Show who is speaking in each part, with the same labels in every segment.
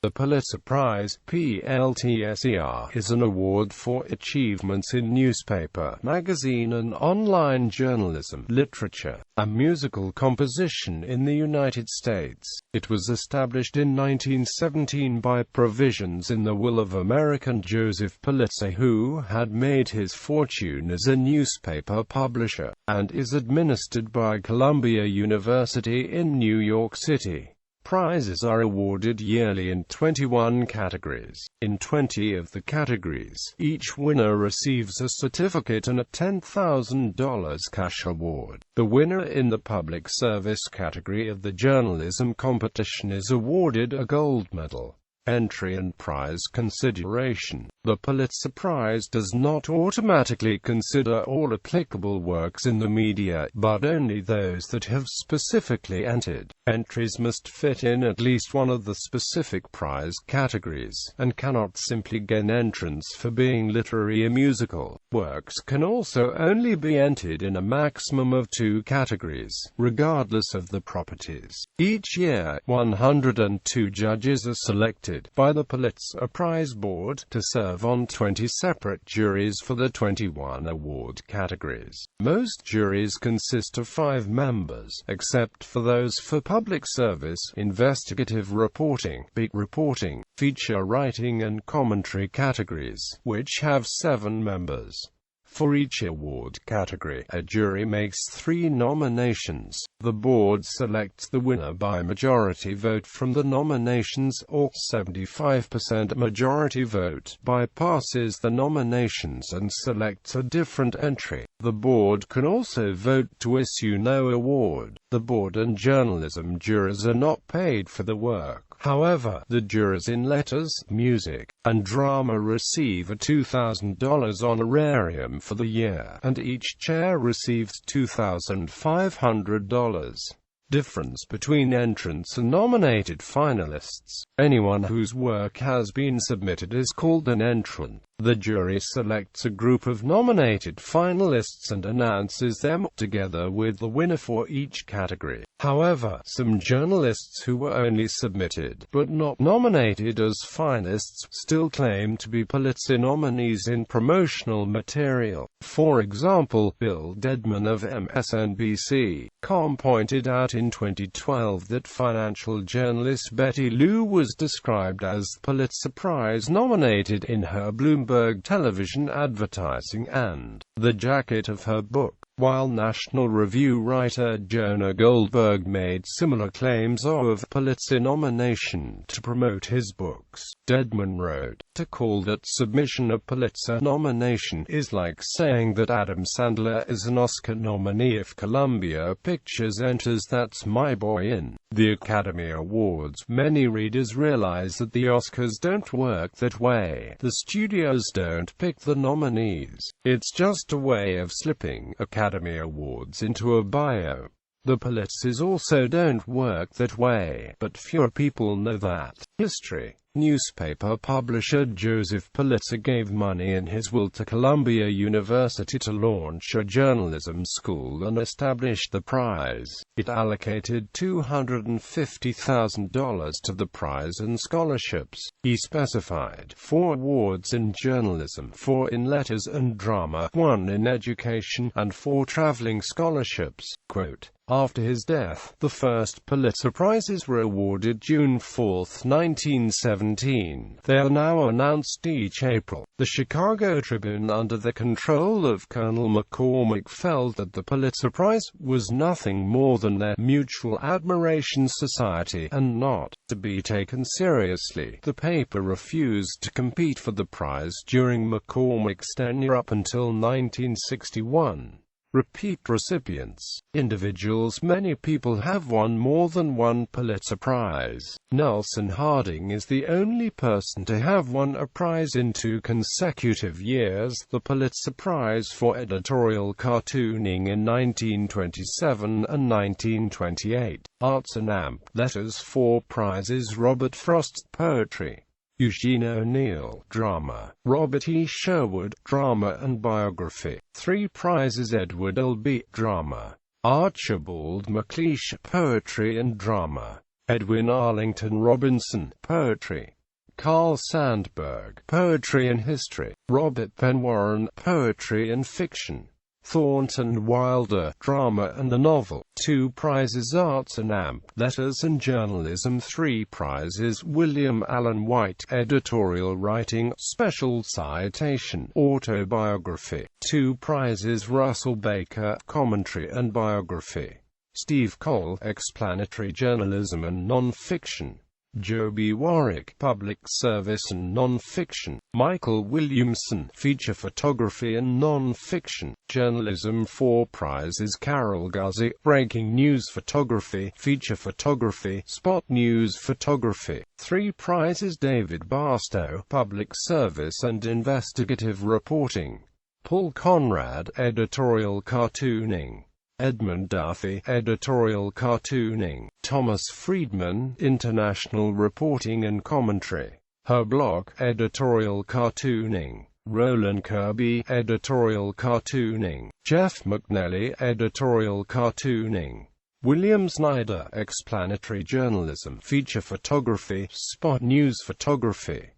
Speaker 1: The Pulitzer Prize (PLTSER) is an award for achievements in newspaper, magazine and online journalism, literature, and musical composition in the United States. It was established in 1917 by provisions in the will of American Joseph Pulitzer, who had made his fortune as a newspaper publisher, and is administered by Columbia University in New York City. Prizes are awarded yearly in 21 categories. In 20 of the categories, each winner receives a certificate and a $10,000 cash award. The winner in the public service category of the journalism competition is awarded a gold medal, entry and prize consideration. The Pulitzer Prize does not automatically consider all applicable works in the media, but only those that have specifically entered. Entries must fit in at least one of the specific prize categories, and cannot simply gain entrance for being literary or musical. Works can also only be entered in a maximum of 2 categories, regardless of the properties. Each year, 102 judges are selected by the Pulitzer Prize Board to serve on 20 separate juries for the 21 award categories. Most juries consist of 5 members, except for those for public service, investigative reporting, beat reporting, feature writing and commentary categories, which have 7 members. For each award category, a jury makes 3 nominations. The board selects the winner by majority vote from the nominations, or 75% majority vote, bypasses the nominations and selects a different entry. The board can also vote to issue no award. The board and journalism jurors are not paid for the work. However, the jurors in letters, music, and drama receive a $2,000 honorarium for the year, and each chair receives $2,500. Difference between entrants and nominated finalists. Anyone whose work has been submitted is called an entrant. The jury selects a group of nominated finalists and announces them, together with the winner for each category. However, some journalists who were only submitted, but not nominated as finalists, still claim to be Pulitzer nominees in promotional material. For example, Bill Dedman of MSNBC.com pointed out in 2012 that financial journalist Betty Lou was described as Pulitzer Prize nominated in her Bloomberg television advertising and the jacket of her book, while National Review writer Jonah Goldberg made similar claims of Pulitzer nomination to promote his books. Dedman wrote, "To call that submission a Pulitzer nomination is like saying that Adam Sandler is an Oscar nominee if Columbia Pictures enters That's My Boy in the Academy Awards." Many readers realize that the Oscars don't work that way. The studios don't pick the nominees. It's just a way of slipping Academy Awards into a bio. The Pulitzers also don't work that way, but fewer people know that. History. Newspaper publisher Joseph Pulitzer gave money in his will to Columbia University to launch a journalism school and establish the prize. It allocated $250,000 to the prize and scholarships. He specified 4 awards in journalism, 4 in letters and drama, 1 in education, and 4 traveling scholarships. Quote, "After his death, the first Pulitzer Prizes were awarded June 4, 1917. They are now announced each April." The Chicago Tribune, under the control of Colonel McCormick, felt that the Pulitzer Prize was nothing more than their mutual admiration society, and not to be taken seriously. The paper refused to compete for the prize during McCormick's tenure up until 1961. Repeat recipients. Individuals. Many people have won more than one Pulitzer Prize. Nelson Harding is the only person to have won a prize in 2 consecutive years, the Pulitzer Prize for editorial cartooning in 1927 and 1928. Arts and Amp. Letters. 4 prizes. Robert Frost's poetry. Eugene O'Neill, drama. Robert E. Sherwood, drama and biography. 3 prizes. Edward L. B., drama. Archibald MacLeish, poetry and drama. Edwin Arlington Robinson, Poetry. Carl Sandburg, Poetry and History. Robert Penn Warren, Poetry and Fiction. Thornton Wilder, Drama and the Novel. 2 prizes Arts and Amp, Letters and Journalism. 3 prizes William Allen White, Editorial Writing, Special Citation, Autobiography. 2 prizes Russell Baker, Commentary and Biography. Steve Cole, Explanatory Journalism and Non-Fiction. Joe B. Warwick, Public Service and Non-Fiction. Michael Williamson, Feature Photography and Non-Fiction. Journalism. 4 prizes Carol Guzzi, Breaking News Photography, Feature Photography, Spot News Photography. 3 prizes David Barstow, Public Service and Investigative Reporting. Paul Conrad, Editorial Cartooning. Edmund Duffy, Editorial Cartooning. Thomas Friedman, International Reporting and Commentary. Herb Locke, Editorial Cartooning. Roland Kirby, Editorial Cartooning. Jeff McNally, Editorial Cartooning. William Snyder, Explanatory Journalism, Feature Photography, Spot News Photography.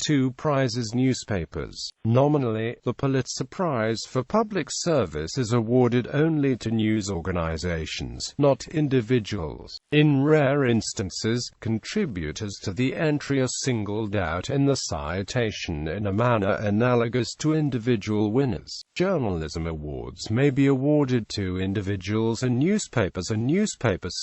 Speaker 1: 2 prizes Newspapers. Nominally, the Pulitzer Prize for Public Service is awarded only to news organizations, not individuals. In rare instances, contributors to the entry are singled out in the citation in a manner analogous to individual winners. Journalism awards may be awarded to individuals and newspapers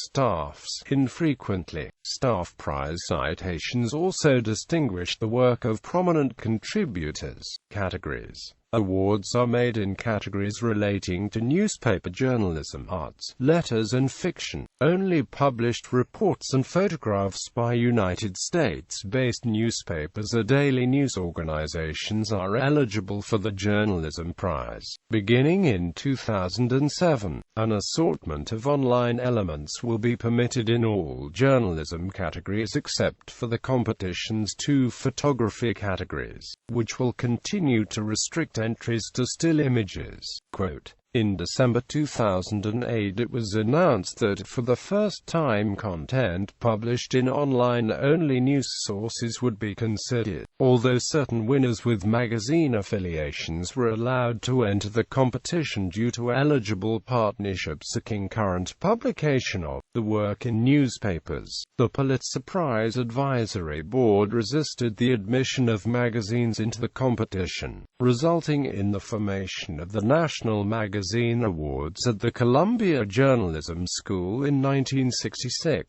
Speaker 1: staffs. Infrequently, staff prize citations also distinguish the work of prominent contributors. Categories. Awards are made in categories relating to newspaper journalism, arts, letters and fiction. Only published reports and photographs by United States.Based newspapers or daily news organizations are eligible for the Journalism Prize. Beginning in 2007, an assortment of online elements will be permitted in all journalism categories except for the competition's 2 photography categories, which will continue to restrict entries to still images. Quote, in December 2008 it was announced that for the first time content published in online-only news sources would be considered, although certain winners with magazine affiliations were allowed to enter the competition due to eligible partnerships seeking current publication of the work in newspapers. The Pulitzer Prize Advisory Board resisted the admission of magazines into the competition, resulting in the formation of the National Magazine Awards at the Columbia Journalism School in 1966.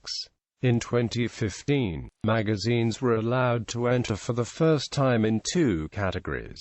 Speaker 1: In 2015, magazines were allowed to enter for the first time in 2 categories.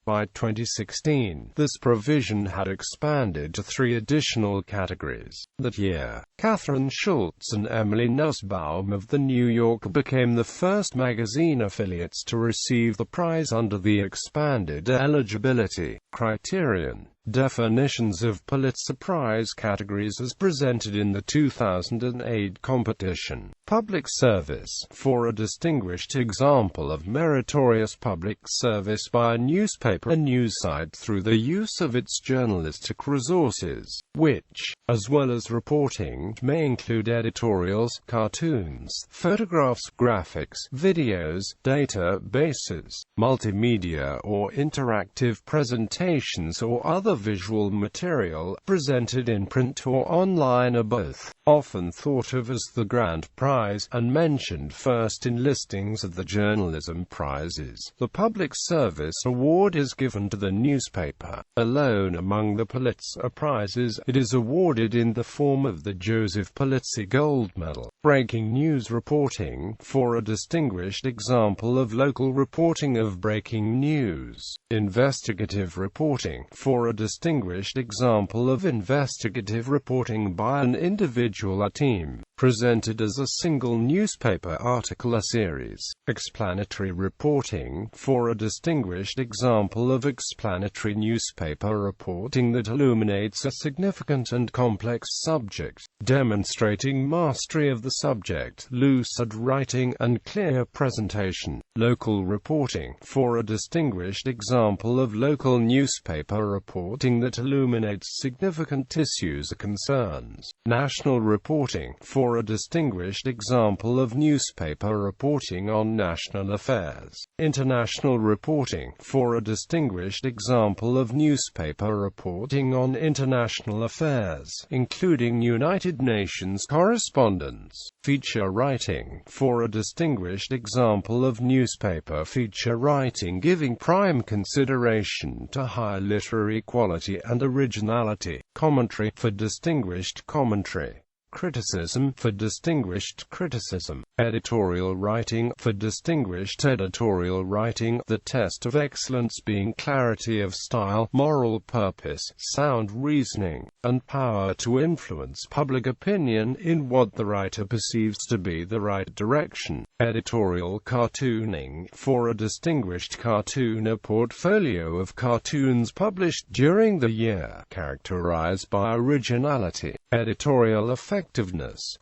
Speaker 1: By 2016, this provision had expanded to 3 additional categories. That year, Catherine Schultz and Emily Nussbaum of The New Yorker became the first magazine affiliates to receive the prize under the expanded eligibility criterion. Definitions of Pulitzer Prize categories as presented in the 2008 competition. Public service. For a distinguished example of meritorious public service by a newspaper, a news site through the use of its journalistic resources, which, as well as reporting, may include editorials, cartoons, photographs, graphics, videos, databases, multimedia or interactive presentations or other visual material, presented in print or online or both, often thought of as the grand prize, and mentioned first in listings of the journalism prizes. The Public Service Award is given to the newspaper alone among the Pulitzer Prizes. It is awarded in the form of the Joseph Pulitzer Gold Medal. Breaking news reporting. For a distinguished example of local reporting of breaking news. Investigative reporting. For a distinguished example of investigative reporting by an individual or team, presented as a single newspaper article or series. Explanatory reporting. For a distinguished example of explanatory newspaper reporting that illuminates a significant and complex subject, demonstrating mastery of the subject, lucid writing, and clear presentation. Local reporting. For a distinguished example of local newspaper reporting reporting that illuminates significant issues or concerns. National reporting, for a distinguished example of newspaper reporting on national affairs. International reporting, for a distinguished example of newspaper reporting on international affairs, including United Nations correspondence. Feature writing, for a distinguished example of newspaper feature writing giving prime consideration to high literary quality and originality. Commentary, for distinguished commentary. Criticism, for distinguished criticism. Editorial writing, for distinguished editorial writing, the test of excellence being clarity of style, moral purpose, sound reasoning, and power to influence public opinion in what the writer perceives to be the right direction. Editorial cartooning, for a distinguished cartoon, a portfolio of cartoons published during the year, characterized by originality, editorial effectiveness,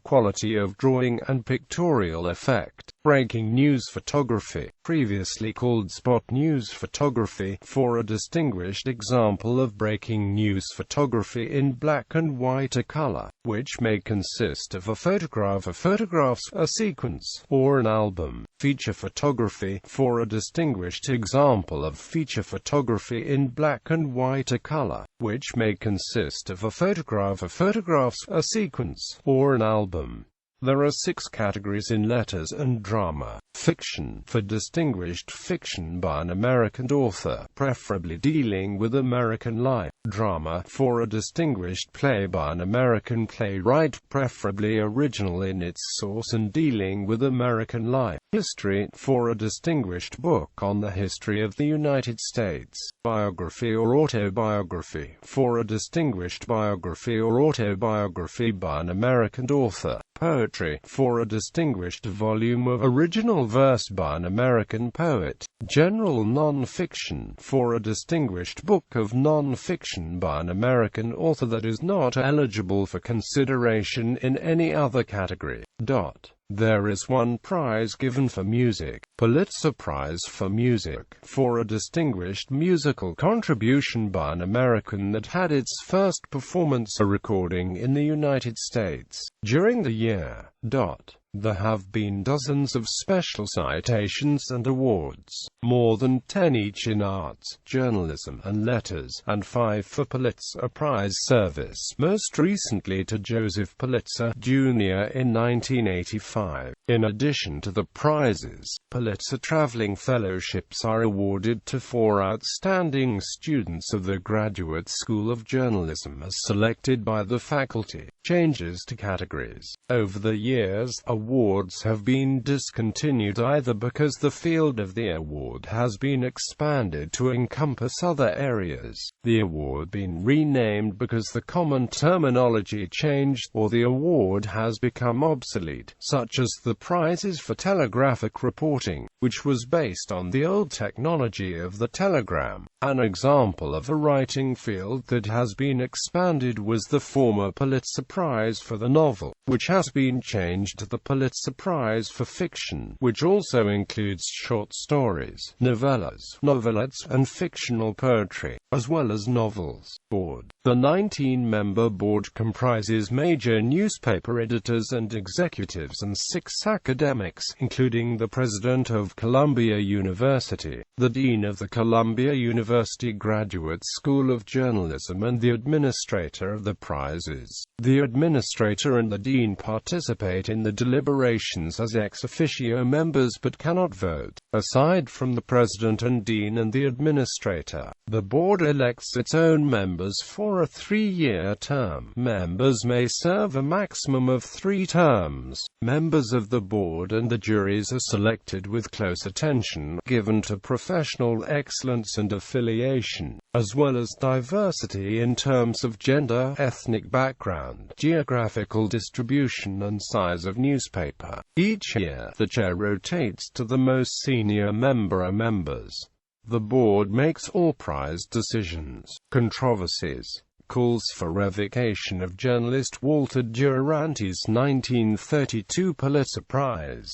Speaker 1: quality of drawing and pictorial effect. Breaking news photography, previously called spot news photography, for a distinguished example of breaking news photography in black and white or color, which may consist of a photograph, a sequence, or an album. Feature photography, for a distinguished example of feature photography in black and white or color, which may consist of a photograph, a sequence, or an album. There are 6 categories in letters and drama. Fiction, for distinguished fiction by an American author, preferably dealing with American life. Drama, for a distinguished play by an American playwright, preferably original in its source and dealing with American life. History, for a distinguished book on the history of the United States. Biography or autobiography, for a distinguished biography or autobiography by an American author. Poetry, for a distinguished volume of original verse by an American poet. General non-fiction, for a distinguished book of non-fiction by an American author that is not eligible for consideration in any other category. There is one prize given for music, Pulitzer Prize for music, for a distinguished musical contribution by an American that had its first performance or recording in the United States. During the year, there have been dozens of special citations and awards, more than 10 each in arts, journalism, and letters, and 5 for Pulitzer Prize service, most recently to Joseph Pulitzer, Jr. in 1985. In addition to the prizes, Pulitzer Traveling Fellowships are awarded to 4 outstanding students of the Graduate School of Journalism as selected by the faculty. Changes to categories. Over the years, awards have been discontinued either because the field of the award has been expanded to encompass other areas, the award been renamed because the common terminology changed, or the award has become obsolete, such as the prizes for telegraphic reporting, which was based on the old technology of the telegram. An example of a writing field that has been expanded was the former Pulitzer Prize for the novel, which has been changed to the Pulitzer Prize for fiction, which also includes short stories, novellas, novelettes, and fictional poetry, as well as novels. Board. The 19-member board comprises major newspaper editors and executives and 6 academics, including the president of Columbia University, the dean of the Columbia University Graduate School of Journalism, and the administrator of the prizes. The administrator and the dean participate in the deliberations as ex officio members but cannot vote. Aside from the president and dean and the administrator, the board elects its own members for a 3-year term. Members may serve a maximum of 3 terms. Members of the board and the juries are selected with close attention given to professional excellence and affiliation, as well as diversity in terms of gender, ethnic background, geographical distribution, and size of newspaper. Each year, the chair rotates to the most senior member or members. The board makes all prize decisions. Controversies. Calls for revocation of journalist Walter Duranty's 1932 Pulitzer Prize.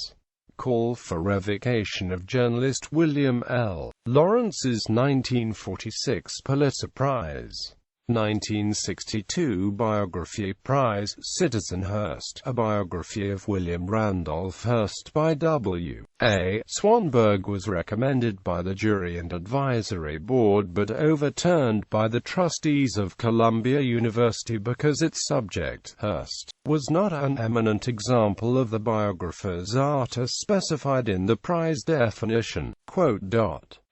Speaker 1: Call for revocation of journalist William L. Lawrence's 1946 Pulitzer Prize. 1962 Biography Prize, Citizen Hearst, a biography of William Randolph Hearst by W. A. Swanberg, was recommended by the jury and advisory board but overturned by the trustees of Columbia University because its subject, Hearst, was not an eminent example of the biographer's art as specified in the prize definition.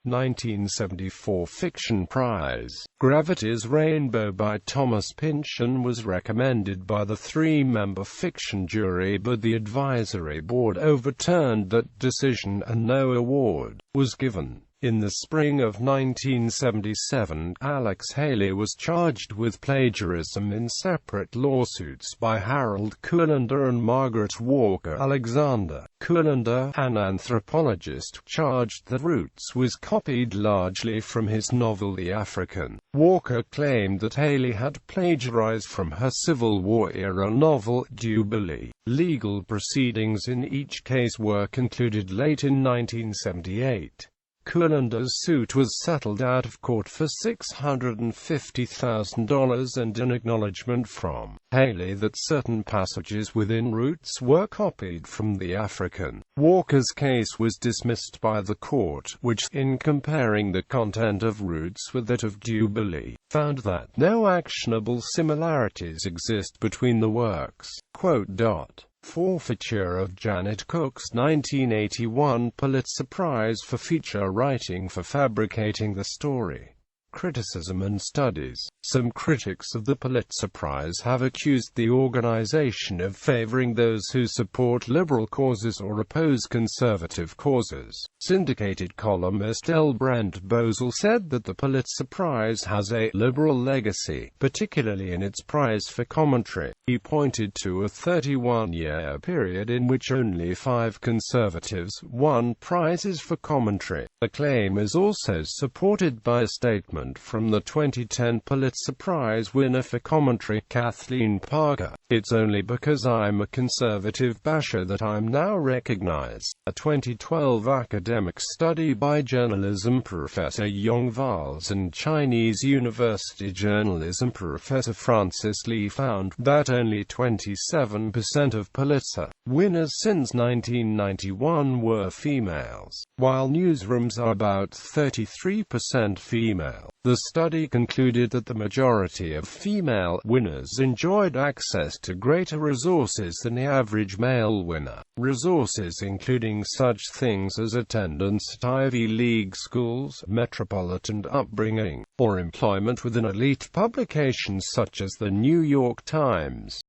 Speaker 1: 1974 Fiction Prize. Gravity's Rainbow by Thomas Pynchon was recommended by the three-member fiction jury but the advisory board overturned that decision and no award was given. In the spring of 1977, Alex Haley was charged with plagiarism in separate lawsuits by Harold Kuhlander and Margaret Walker Alexander. Kuhlander, an anthropologist, charged that Roots was copied largely from his novel The African. Walker claimed that Haley had plagiarized from her Civil War-era novel, Jubilee. Legal proceedings in each case were concluded late in 1978. Kuhlander's suit was settled out of court for $650,000 and an acknowledgement from Haley that certain passages within Roots were copied from The African. Walker's case was dismissed by the court, which, in comparing the content of Roots with that of Jubilee, found that no actionable similarities exist between the works. Forfeiture of Janet Cook's 1981 Pulitzer Prize for feature writing for fabricating the story. Criticism and studies. Some critics of the Pulitzer Prize have accused the organization of favoring those who support liberal causes or oppose conservative causes. Syndicated columnist L. Brent Bozell said that the Pulitzer Prize has a liberal legacy, particularly in its prize for commentary. He pointed to a 31-year period in which only 5 conservatives won prizes for commentary. The claim is also supported by a statement from the 2010 Pulitzer Prize winner for commentary, Kathleen Parker. "It's only because I'm a conservative basher that I'm now recognized." A 2012 academic study by journalism professor Yong Vals and Chinese University journalism professor Francis Lee found that only 27% of Pulitzer winners since 1991 were females, while newsrooms are about 33% female. The study concluded that the majority of female winners enjoyed access to greater resources than the average male winner. Resources including such things as attendance at Ivy League schools, metropolitan upbringing, or employment within elite publications such as the New York Times.